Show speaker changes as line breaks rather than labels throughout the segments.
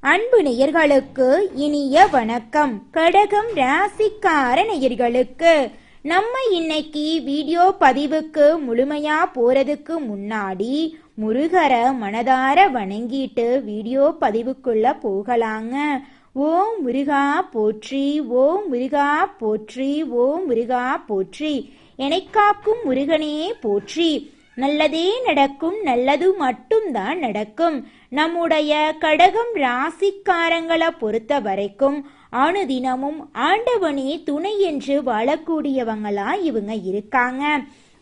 அன்பு நேயர்களுக்கு இனிய வணக்கம். கடகம் ராசிக்கார நேயர்களுக்கு நம்ம இன்னைக்கு வீடியோ பதிவுக்கு முழுமையா போறதுக்கு முன்னாடி முருகரை மனதார வணங்கிட்டு வீடியோ பதிவுக்குள்ள போகலாங்க. ஓம் முருகா போற்றி, ஓம் முருகா போற்றி, ஓம் முருகா போற்றி, எனைக்காக்கும் முருகனே போற்றி. நல்லதே நடக்கும், நல்லது மட்டும்தான் நடக்கும். நம்முடைய கடகம் ராசிக்காரங்களை பொறுத்த வரைக்கும் அனுதினமும் ஆண்டவனே துணை என்று வாழக்கூடியவங்களா இவங்க இருக்காங்க.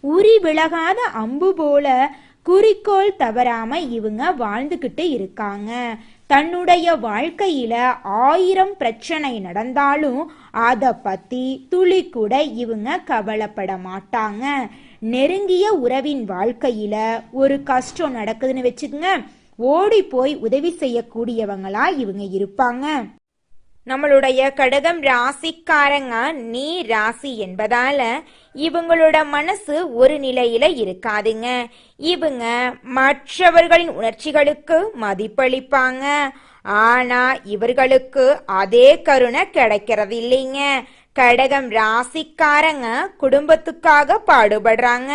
உரி விலகாத அம்பு போல குறிக்கோள் தவறாம இவங்க வாழ்ந்துகிட்டு இருக்காங்க. தன்னுடைய வாழ்க்கையில 1000 பிரச்சனை நடந்தாலும் அதை பத்தி துளி கூட இவங்க கவலைப்பட மாட்டாங்க. நெருங்கிய உறவின் வாழ்க்கையில ஒரு கஷ்டம் நடக்குதுன்னு வச்சுக்கோங்க, ஓடி போய் உதவி செய்யக்கூடியவங்களா இவங்க இருப்பாங்க. நம்மளுடைய கடகம் ராசிக்காரங்க நீ ராசி என்பதால இவங்களோட மனசு ஒரு நிலையில இருக்காதுங்க. இவங்க மற்றவர்களின் உணர்ச்சிகளுக்கு மதிப்பளிப்பாங்க. ஆனா இவர்களுக்கு அதே கருணை கிடைக்கிறது இல்லைங்க. கடகம் ராசிக்காரங்க குடும்பத்துக்காக பாடுபடுறாங்க.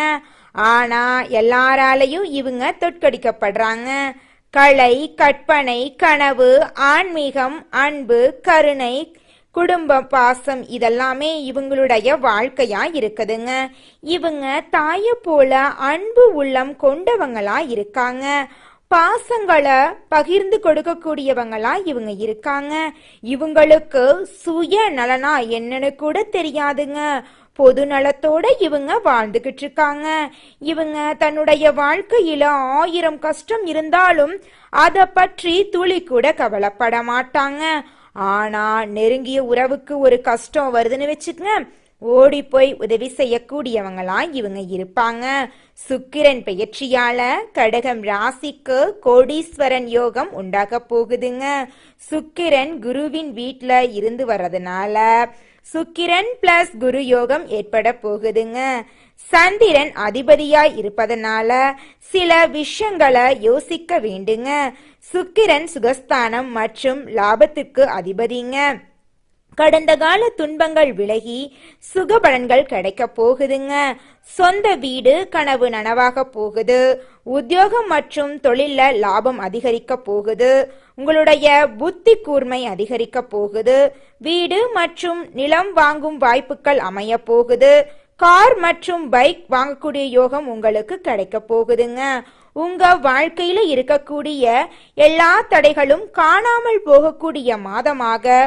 ஆனா எல்லாராலையும் இவங்க தோற்கடிக்கப்படுறாங்க. கலை, கற்பனை, கனவு, ஆன்மீகம், அன்பு, கருணை, குடும்ப பாசம் இதெல்லாமே இவங்களுடைய வாழ்க்கையா இருக்குதுங்க. இவங்க தாய போல அன்பு உள்ளம் கொண்டவங்களா இருக்காங்க. பாசங்களை பகிர்ந்து கொடுக்கக்கூடியவங்களா இவங்க இருக்காங்க. இவங்களுக்கு சுய நலனா என்னன்னு கூட தெரியாதுங்க. பொது நலத்தோட இவங்க வாழ்ந்துகிட்டு இருக்காங்க. இவங்க தன்னுடைய வாழ்க்கையில 1000 கஷ்டம் இருந்தாலும் அதை பற்றி துளி கூட கவலைப்பட மாட்டாங்க. ஆனா நெருங்கிய உறவுக்கு ஒரு கஷ்டம் வருதுன்னு வச்சுக்கங்க, ஓடி போய் உதவி செய்யக்கூடியவங்களா இவங்க இருப்பாங்க. சுக்கிரன் பெயர்ச்சியால கடகம் ராசிக்கு கோடீஸ்வரன் யோகம் உண்டாக போகுதுங்க. சுக்கிரன் குருவின் வீட்டுல இருந்து வர்றதுனால சுக்கிரன் பிளஸ் குரு யோகம் ஏற்பட போகுதுங்க. சந்திரன் அதிபதியாய் இருப்பதனால சில விஷயங்களை யோசிக்க வேண்டுங்க. சுக்கிரன் சுகஸ்தானம் மற்றும் லாபத்துக்கு அதிபதிங்க. கடந்த கால துன்பங்கள் விலகி சுகபலன்கள் கிடைக்க போகுதுங்க. சொந்த வீடு கனவு நனவாக போகுது. உத்தியோகம் மற்றும் தொழில லாபம் அதிகரிக்க போகுது. உங்களுடைய புத்தி கூர்மை அதிகரிக்க போகுது. வீடு மற்றும் நிலம் வாங்கும் வாய்ப்புகள் அமைய போகுது. கார் மற்றும் பைக் வாங்கக்கூடிய யோகம் உங்களுக்கு கிடைக்க போகுதுங்க. உங்க வாழ்க்கையில இருக்கக்கூடிய எல்லா தடைகளும் காணாமல் போகக்கூடிய மாதமாக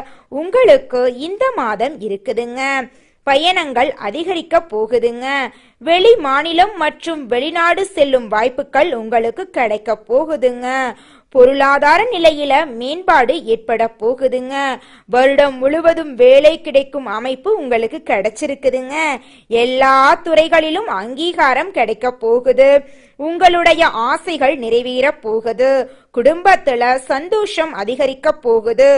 உங்களுக்கு இந்த மாதம் இருக்குதுங்க. பயணங்கள் அதிகரிக்க போகுதுங்க. வெளி மாநிலம் மற்றும் வெளிநாடு செல்லும் வாய்ப்புகள் உங்களுக்கு கிடைக்க போகுதுங்க. பொருளாதார நிலையில மேம்பாடு ஏற்பட போகுதுங்க. வருடம் முழுவதும் வேலை கிடைக்கும் அமைப்பு உங்களுக்கு கிடைச்சிருக்குதுங்க. எல்லா துறைகளிலும் அங்கீகாரம் கிடைக்க போகுது. உங்களுடைய ஆசைகள் நிறைவேற போகுது. குடும்பத்துல சந்தோஷம் அதிகரிக்க போகுது.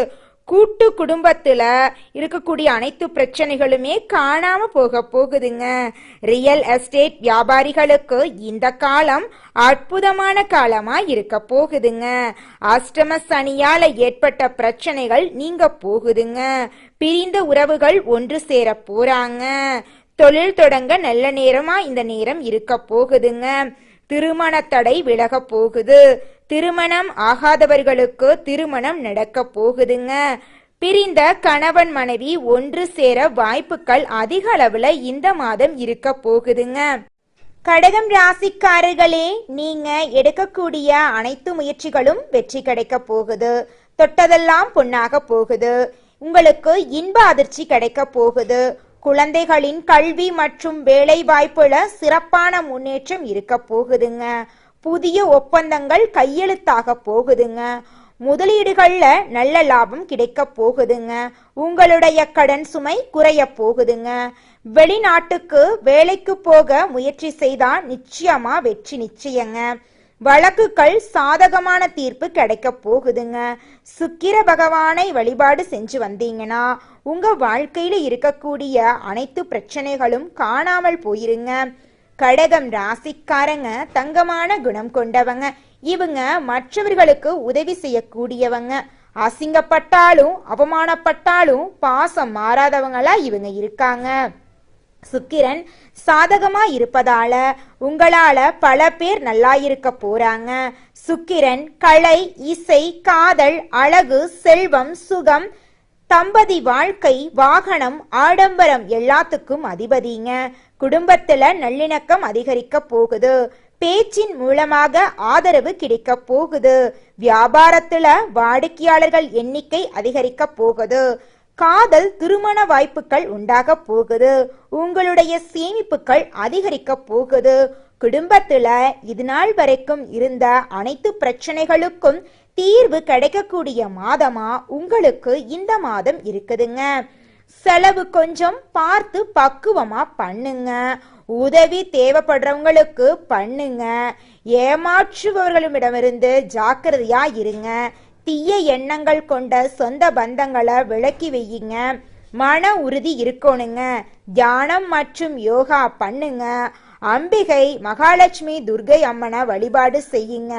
கூட்டு குடும்பத்துல இருக்கக்கூடிய அனைத்து பிரச்சனைகளுமே காணாம போக போகுதுங்க. ரியல் எஸ்டேட் வியாபாரிகளுக்கு இந்த காலம் அற்புதமான காலமா இருக்க போகுதுங்க. அஷ்டம சனியால ஏற்பட்ட பிரச்சனைகள் நீங்க போகுதுங்க. பிரிந்த உறவுகள் ஒன்று சேர போறாங்க. தொழில் தொடங்க நல்ல நேரமா இந்த நேரம் இருக்க போகுதுங்க. திருமண தடை விலக போகுது. திருமணம் ஆகாதவர்களுக்கு திருமணம் நடக்க போகுதுங்க. பிரிந்த கணவன் மனைவி ஒன்று சேர வாய்ப்புகள் அதிக அளவுல இந்த மாதம் இருக்க போகுதுங்க. கடகம் ராசிக்காரர்களே, நீங்க எடுக்கக்கூடிய அனைத்து முயற்சிகளும் வெற்றி கிடைக்க போகுது. தொட்டதெல்லாம் பொன்னாக போகுது. உங்களுக்கு இன்ப அதிர்ச்சி கிடைக்க போகுது. குழந்தைகளின் கல்வி மற்றும் வேலை வாய்ப்புல சிறப்பான முன்னேற்றம் இருக்க போகுதுங்க. புதிய ஒப்பந்தங்கள் கையெழுத்தாக போகுதுங்க. முதலீடுகள்ல நல்ல லாபம் கிடைக்க போகுதுங்க. உங்களுடைய கடன் சுமை குறைய போகுதுங்க. வெளிநாட்டுக்கு வேலைக்கு போக முயற்சி செய்தா நிச்சயமா வெற்றி நிச்சயங்க. வழக்குகள் சாதகமான தீர்ப்பு கிடைக்க போகுதுங்க. சுக்கிர பகவானை வழிபாடு செஞ்சு வந்தீங்கன்னா உங்க வாழ்க்கையில இருக்கக்கூடிய அனைத்து பிரச்சனைகளும் காணாமல் போயிருங்க. கடகம் ராசிக்காரங்க தங்கமான குணம் கொண்டவங்க. இவங்க மற்றவர்களுக்கு உதவி செய்யக்கூடியவங்க. அசிங்கப்பட்டாலும் அவமானப்பட்டாலும் பாசம் மாறாதவங்களா இவங்க இருக்காங்க. சுக்கிரன் சாதகமா இருப்பதால உங்களால பல பேர் நல்லா இருக்க போறாங்க. சுக்கிரன் கலை, இசை, காதல், அழகு, செல்வம், சுகம், தம்பதி வாழ்க்கை, வாகனம், ஆடம்பரம் எல்லாத்துக்கும் அதிபதிங்க. குடும்பத்துல நல்லிணக்கம் அதிகரிக்க போகுது. பேச்சின் மூலமாக ஆதரவு கிடைக்க போகுது. வியாபாரத்துல வாடிக்கையாளர்கள் எண்ணிக்கை அதிகரிக்க போகுது. காதல் திருமண வாய்ப்புகள் உண்டாக போகுது. உங்களுடைய சேமிப்புகள் அதிகரிக்க போகுது. குடும்பத்துல இது நாள் வரைக்கும் இருந்த அனைத்து பிரச்சனைகளுக்கும் தீர்வு கிடைக்கக்கூடிய மாதமா உங்களுக்கு இந்த மாதம் இருக்குதுங்க. செலவு கொஞ்சம் பார்த்து பக்குவமா பண்ணுங்க. உதவி தேவைப்படுறவங்களுக்கு பண்ணுங்க. ஏமாற்றுபவர்களிடமிருந்து ஜாக்கிரதையா இருங்க. தீய எண்ணங்கள் கொண்ட சொந்த பந்தங்களை விலக்கி வையுங்க. மன உறுதி இருக்கணுங்க. தியானம் மற்றும் யோகா பண்ணுங்க. அம்பிகை, மகாலட்சுமி, துர்கை அம்மனை வழிபாடு செய்யுங்க.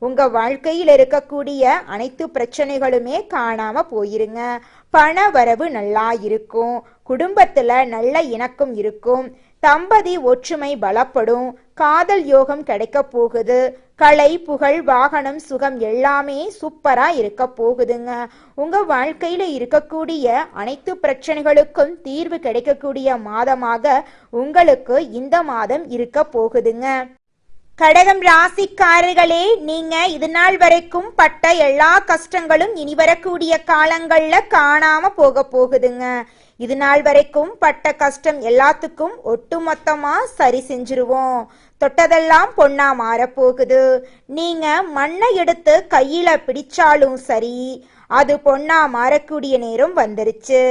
உங்க வாழ்க்கையில் இருக்கக்கூடிய அனைத்து பிரச்சனைகளுமே காணாம போயிருங்க. பண வரவு நல்லா இருக்கும். குடும்பத்துல நல்ல இணக்கம் இருக்கும். தம்பதி ஒற்றுமை பலப்படும். காதல் யோகம் கிடைக்க போகுது. கலை, புகழ், வாகனம், சுகம் எல்லாமே சூப்பரா இருக்க போகுதுங்க. உங்க வாழ்க்கையில இருக்கக்கூடிய அனைத்து பிரச்சனைகளுக்கும் தீர்வு கிடைக்கக்கூடிய மாதமாக உங்களுக்கு இந்த மாதம் இருக்க போகுதுங்க. கடகம் ராசிக்காரர்களே, நீங்க இது நாள் வரைக்கும் பட்ட எல்லா கஷ்டங்களும் இனி வரக்கூடிய காலங்கள்ல காணாம போக போகுதுங்க. இது நாள் வரைக்கும் பட்ட கஷ்டம் எல்லாத்துக்கும் ஒட்டுமொத்தமா சரி செஞ்சிருவோம். தொட்டதெல்லாம் பொண்ணா மாறப்போகுது. நீங்க மண்ணை எடுத்து கையில பிடிச்சாலும் சரி, அது பொண்ணா மாறக்கூடிய நேரம் வந்துருச்சு.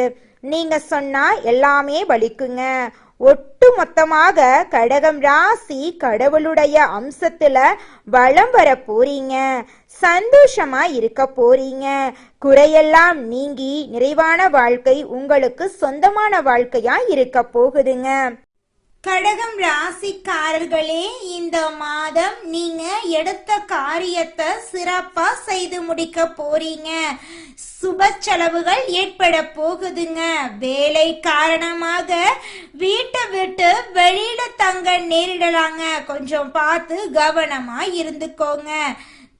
நீங்க சொன்னா எல்லாமே பலிக்குங்க. ஒட்டு மொத்தமாக கடகம் ராசி கடவுளுடைய அம்சத்துல வலம் வர போறீங்க. சந்தோஷமா இருக்க போறீங்க. குறையெல்லாம் நீங்கி நிறைவான வாழ்க்கை உங்களுக்கு சொந்தமான வாழ்க்கையா இருக்க போகுதுங்க. கடகம் ராசிக்காரர்களே, இந்த மாதம் நீங்க எடுத்த காரியத்தை சிறப்பா செய்து முடிக்க போறீங்க. சுப செலவுகள் ஏற்பட போகுதுங்க. வேலை காரணமாக வீட்டை விட்டு வெளியில தங்க நேரிடலாங்க. கொஞ்சம் பார்த்து கவனமா இருந்துக்கோங்க.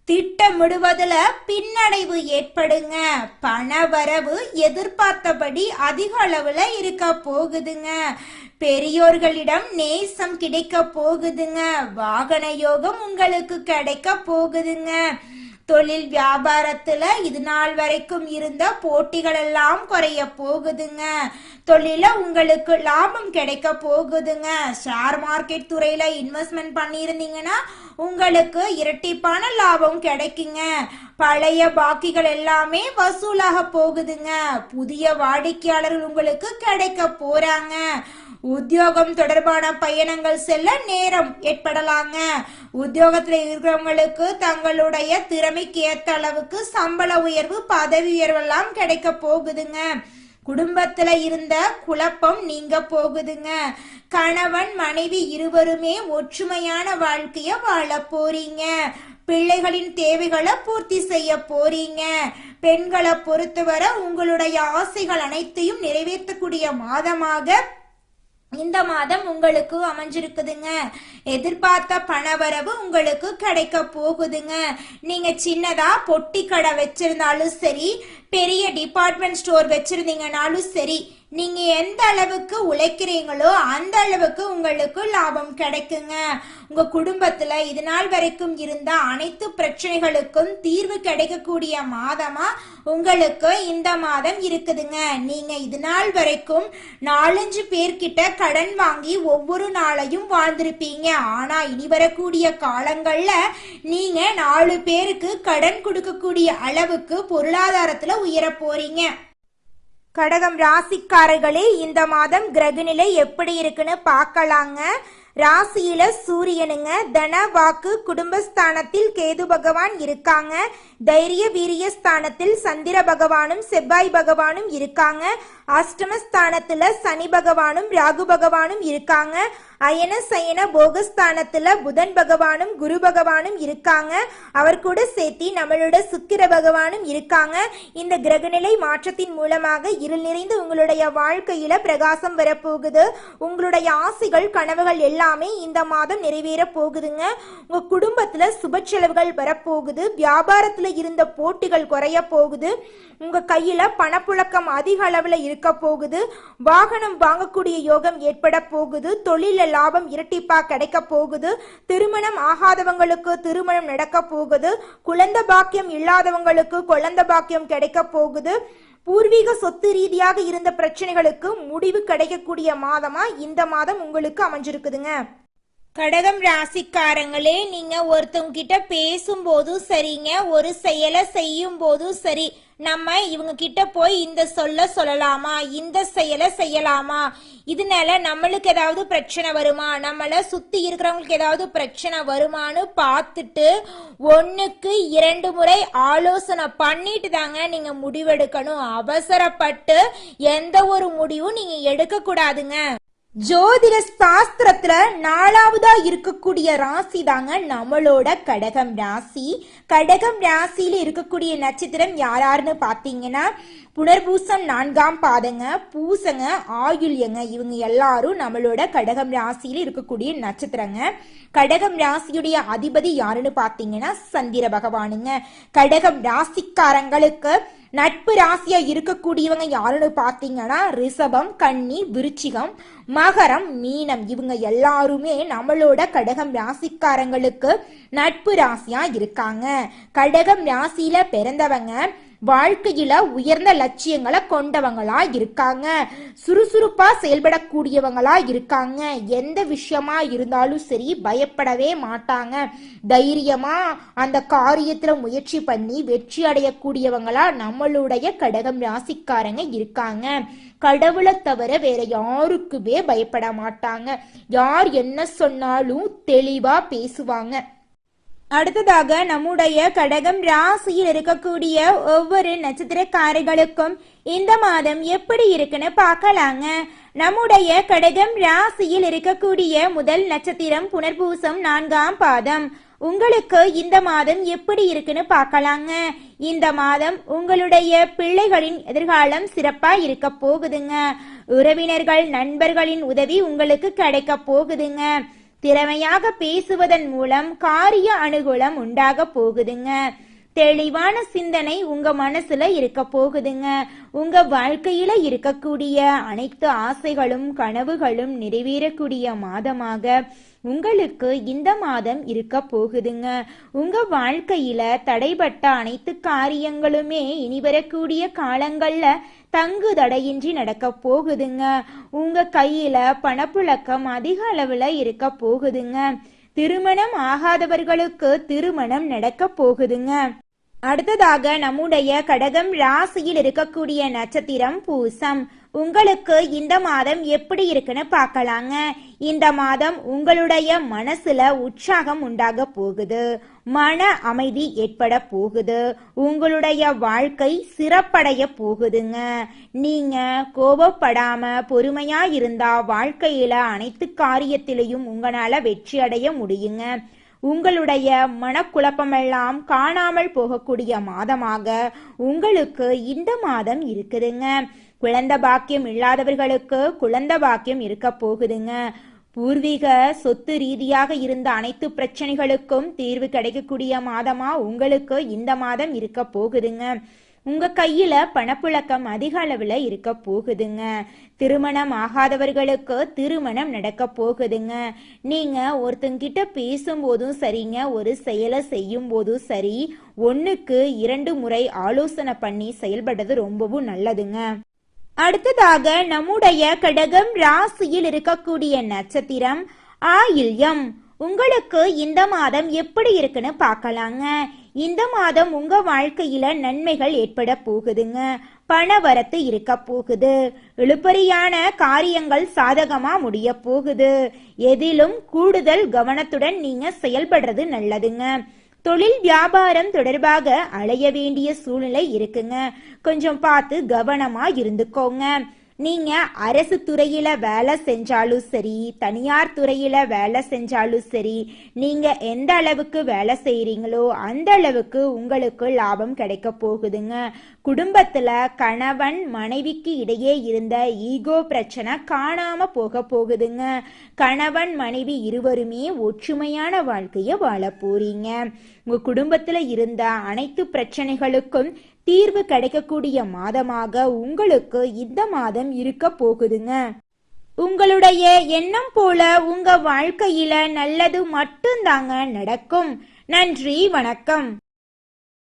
திட்டமிடுவதுல பின்னடைவு ஏற்படுங்க. பண வரவு எதிர்பார்த்தபடி அதிக அளவுல இருக்க போகுதுங்க. பெரியோர்களிடம் நேசம் கிடைக்க போகுதுங்க. வாகன யோகம் உங்களுக்கு கிடைக்க போகுதுங்க. தொழில் வியாபாரத்துல இது நாள் வரைக்கும் இருந்த போட்டிகள் எல்லாம் குறைய போகுதுங்க. தொழில உங்களுக்கு லாபம் கிடைக்க போகுதுங்க. ஷேர் மார்க்கெட் துறையில இன்வெஸ்ட்மெண்ட் பண்ணியிருந்தீங்கன்னா உங்களுக்கு இரட்டிப்பான லாபம் கிடைக்குங்க. பழைய பாக்கிகள் எல்லாமே வசூலாக போகுதுங்க. புதிய வாடிக்கையாளர்கள் உங்களுக்கு கிடைக்க போறாங்க. உத்தியோகம் தொடர்பான பயணங்கள் செல்ல நேரம் ஏற்படலாங்க. உத்தியோகத்துல இருக்கிறவங்களுக்கு தங்களுடைய திறமைக்கு ஏற்ற அளவுக்கு சம்பள உயர்வு, பதவி உயர்வு எல்லாம் கிடைக்க போகுதுங்க. குடும்பத்துல இருந்த குழப்பம் நீங்க போகுதுங்க. கணவன் மனைவி இருவருமே ஒற்றுமையான வாழ்க்கைய வாழ போறீங்க. பிள்ளைகளின் தேவைகளை பூர்த்தி செய்ய போறீங்க. பெண்களை பொறுத்தவரை உங்களுடைய ஆசைகள் அனைத்தையும் நிறைவேற்றக்கூடிய மாதமாக இந்த மாதம் உங்களுக்கு அமைஞ்சிருக்குதுங்க. எதிர்பார்த்த பணவரவு உங்களுக்கு கிடைக்க போகுதுங்க. நீங்க சின்னதா பொட்டி கடை வச்சிருந்தாலும் சரி, பெரிய டிபார்ட்மெண்ட் ஸ்டோர் வச்சிருந்தீங்கனாலும் சரி, நீங்க எந்த அளவுக்கு உழைக்கிறீங்களோ அந்த அளவுக்கு உங்களுக்கு லாபம் கிடைக்குங்க. உங்க குடும்பத்துல இது நாள் வரைக்கும் இருந்த அனைத்து பிரச்சனைகளுக்கும் தீர்வு கிடைக்கக்கூடிய மாதமா உங்களுக்கு இந்த மாதம் இருக்குதுங்க. நீங்க இது நாள் வரைக்கும் 4-5 பேர்கிட்ட கடன் வாங்கி ஒவ்வொரு நாளையும் வாழ்ந்திருப்பீங்க. ஆனா இனி வரக்கூடிய காலங்கள்ல நீங்க 4 பேருக்கு கடன் கொடுக்கக்கூடிய அளவுக்கு பொருளாதாரத்துல உயர போறீங்க. கடகம் ராசிக்காரர்களே, இந்த மாதம் கிரகநிலை எப்படி இருக்குன்னு பார்க்கலாங்க. ராசியில சூரியனுங்க. தன வாக்கு குடும்பஸ்தானத்தில் கேது பகவான் இருக்காங்க. தைரிய வீரிய ஸ்தானத்தில் சந்திர பகவானும் செவ்வாய் பகவானும் இருக்காங்க. அஷ்டமஸ்தானத்துல சனி பகவானும் ராகு பகவானும் இருக்காங்க. அயன சயன போகஸ்தானத்துல புதன் பகவானும் குரு பகவானும் இருக்காங்க. அவர் கூட சேர்த்தி நம்மளோட சுக்கிர பகவானும் இருக்காங்க. இந்த கிரகநிலை மாற்றத்தின் மூலமாக இருள் நிறைந்து உங்களுடைய வாழ்க்கையில பிரகாசம் வரப்போகுது. உங்களுடைய ஆசைகள் கனவுகள் எல்லாமே இந்த மாதம் நிறைவேற போகுதுங்க. உங்க குடும்பத்துல சுப செலவுகள் வரப்போகுது. வியாபாரத்துல இருந்த போட்டிகள் குறைய போகுது. உங்க கையில பணப்புழக்கம் அதிக அளவுல இருக்க போகுது. வாகனம் வாங்கக்கூடிய யோகம் ஏற்பட போகுது. தொழில லாபம் இரட்டிப்பா கிடைக்க போகுது. திருமணம் ஆகாதவங்களுக்கு திருமணம் நடக்க போகுது. குழந்தை பாக்கியம் இல்லாதவங்களுக்கு குழந்தை பாக்கியம் கிடைக்க போகுது. பூர்வீக சொத்து ரீதியாக இருந்த பிரச்சனைகளுக்கு முடிவு கிடைக்கக்கூடிய மாதமா இந்த மாதம் உங்களுக்கு அமைஞ்சிருக்குதுங்க. கடகம் ராசிக்காரங்களே, நீங்க ஒருத்தவங்க கிட்ட பேசும்போதும் சரிங்க, ஒரு செயலை செய்யும் போதும் சரி, நம்ம இவங்க கிட்ட போய் இந்த சொல்லலாமா, இந்த செயலை செய்யலாமா, இதனால நம்மளுக்கு ஏதாவது பிரச்சனை வருமா, நம்மள சுத்தி இருக்கிறவங்களுக்கு ஏதாவது பிரச்சனை வருமானு பார்த்துட்டு 1க்கு 2 முறை ஆலோசனை பண்ணிட்டு தாங்க நீங்க முடிவெடுக்கணும். அவசரப்பட்டு எந்த ஒரு முடிவும் நீங்க எடுக்க கூடாதுங்க. ஜோதிட சாஸ்திரத்துல 4வதா இருக்கக்கூடிய ராசி தாங்க நம்மளோட கடகம் ராசி. கடகம் ராசியில இருக்கக்கூடிய நட்சத்திரம் யாருன்னு பாத்தீங்கன்னா புனர்பூசம் 4ஆம் பாதங்க, பூசங்க, ஆயுள்யங்க. இவங்க எல்லாரும் நம்மளோட கடகம் ராசியில இருக்கக்கூடிய நட்சத்திரங்க. கடகம் ராசியுடைய அதிபதி யாருன்னு பாத்தீங்கன்னா சந்திர பகவானுங்க. கடகம் ராசிக்காரங்களுக்கு நட்பு ராசியா இருக்கக்கூடியவங்க யாருன்னு பாத்தீங்கன்னா ரிஷபம், கன்னி, விருச்சிகம், மகரம், மீனம். இவங்க எல்லாருமே நம்மளோட கடகம் ராசிக்காரங்களுக்கு நட்பு ராசியா இருக்காங்க. கடகம் ராசியில பிறந்தவங்க வாழ்க்கையில உயர்ந்த லட்சியங்களை கொண்டவங்களா இருக்காங்க. சுறுசுறுப்பா செயல்படக்கூடியவங்களா இருக்காங்க. எந்த விஷயமா இருந்தாலும் சரி பயப்படவே மாட்டாங்க. தைரியமா அந்த காரியத்துல முயற்சி பண்ணி வெற்றி அடையக்கூடியவங்களா நம்மளுடைய கடகம் ராசிக்காரங்க இருக்காங்க. கடவுளை தவிர வேற யாருக்குமே பயப்பட மாட்டாங்க. யார் என்ன சொன்னாலும் தெளிவா பேசுவாங்க. அடுத்ததாக நம்முடைய கடகம் ராசியில் இருக்கக்கூடிய ஒவ்வொரு நட்சத்திரக்காரர்களுக்கும் இந்த மாதம் எப்படி இருக்குன்னு பார்க்கலாங்க. நம்முடைய கடகம் ராசியில் இருக்கக்கூடிய முதல் நட்சத்திரம் புனர்பூசம் 4ஆம் பாதம். உங்களுக்கு இந்த மாதம் எப்படி இருக்குன்னு பார்க்கலாங்க. இந்த மாதம் உங்களுடைய பிள்ளைகளின் எதிர்காலம் சிறப்பா இருக்க போகுதுங்க. உறவினர்கள் நண்பர்களின் உதவி உங்களுக்கு கிடைக்க போகுதுங்க. திறமையாக பேசுவதன் மூலம் காரிய அனுகூலம் உண்டாக போகுதுங்க. தெளிவான சிந்தனை உங்க மனசுல இருக்க போகுதுங்க. உங்க வாழ்க்கையில இருக்கக்கூடிய அனைத்து ஆசைகளும் கனவுகளும் நிறைவேறக்கூடிய மாதமாக உங்களுக்கு இந்த மாதம் இருக்க போகுதுங்க. உங்க வாழ்க்கையில தடைபட்ட அனைத்து காரியங்களுமே இனி வரக்கூடிய காலங்கள்ல தங்கு தடையின்றி நடக்க போகுதுங்க. உங்க கையில பணப்புழக்கம் அதிக அளவுல இருக்க போகுதுங்க. திருமணம் ஆகாதவர்களுக்கு திருமணம் நடக்க போகுதுங்க. அடுத்ததாக நம்முடைய கடகம் ராசியில் இருக்கக்கூடிய நட்சத்திரம் பூசம். உங்களுக்கு இந்த மாதம் எப்படி இருக்குன்னு பார்க்கலாங்க. இந்த மாதம் உங்களுடைய மனசுல உற்சாகம் உண்டாக போகுது. மன அமைதி ஏற்பட போகுது. உங்களுடைய வாழ்க்கை சிறப்படைய போகுதுங்க. நீங்க கோபப்படாம பொறுமையா இருந்தா வாழ்க்கையில அனைத்து காரியத்திலையும் உங்களால வெற்றி அடைய முடியுங்க. உங்களுடைய மனக்குழப்பமெல்லாம் காணாமல் போகக்கூடிய மாதமாக உங்களுக்கு இந்த மாதம் இருக்குதுங்க. குழந்தை பாக்கியம் இல்லாதவர்களுக்கு குழந்தை பாக்கியம் இருக்க போகுதுங்க. பூர்வீக சொத்து ரீதியாக இருந்த அனைத்து பிரச்சனைகளுக்கும் தீர்வு கிடைக்கக்கூடிய மாதமா உங்களுக்கு இந்த மாதம் இருக்க போகுதுங்க. உங்க கையில பணப்புழக்கம் அதிக அளவுல இருக்க போகுதுங்க. திருமணம் ஆகாதவர்களுக்கு திருமணம் நடக்க போகுதுங்க. நீங்க ஒருத்தங்கிட்ட பேசும்போதும் சரிங்க, ஒரு செயலை செய்யும் போதும் சரி, 1க்கு 2 முறை ஆலோசனை பண்ணி செயல்படுறது ரொம்பவும் நல்லதுங்க. அடுத்ததாக நம்முடைய கடகம் ராசியில் இருக்கக்கூடிய நட்சத்திரம் ஆயில்யம். உங்களுக்கு இந்த மாதம் எப்படி இருக்குன்னு பார்க்கலாங்க. இந்த மாதம் உங்க வாழ்க்கையில நன்மைகள் ஏற்பட போகுதுங்க. பண வரத்து இருக்க போகுது. இழுபறியான காரியங்கள் சாதகமா முடிய போகுது. எதிலும் கூடுதல் கவனத்துடன் நீங்க செயல்படுறது நல்லதுங்க. தொழில் வியாபாரம் தொடர்பாக அலைய வேண்டிய சூழ்நிலை இருக்குங்க. கொஞ்சம் பார்த்து கவனமா இருந்துக்கோங்க. நீங்க அரசு துறையில வேலை செஞ்சாலும் சரி, தனியார் துறையில வேலை செஞ்சாலும் சரி, நீங்க எந்த அளவுக்கு வேலை செய்யறீங்களோ அந்த அளவுக்கு உங்களுக்கு லாபம் கிடைக்க போகுதுங்க. குடும்பத்துல கணவன் மனைவிக்கு இடையே இருந்த ஈகோ பிரச்சனை காணாம போக போகுதுங்க. கணவன் மனைவி இருவருமே ஒற்றுமையான வாழ்க்கைய வாழ போறீங்க. உங்க குடும்பத்துல இருந்த அனைத்து பிரச்சனைகளுக்கும் தீர்வு கிடைக்கக்கூடிய மாதமாக உங்களுக்கு இந்த மாதம் இருக்க போகுதுங்க. உங்களுடைய எண்ணம் போல உங்க வாழ்க்கையில நல்லது மட்டும்தாங்க நடக்கும். நன்றி, வணக்கம்.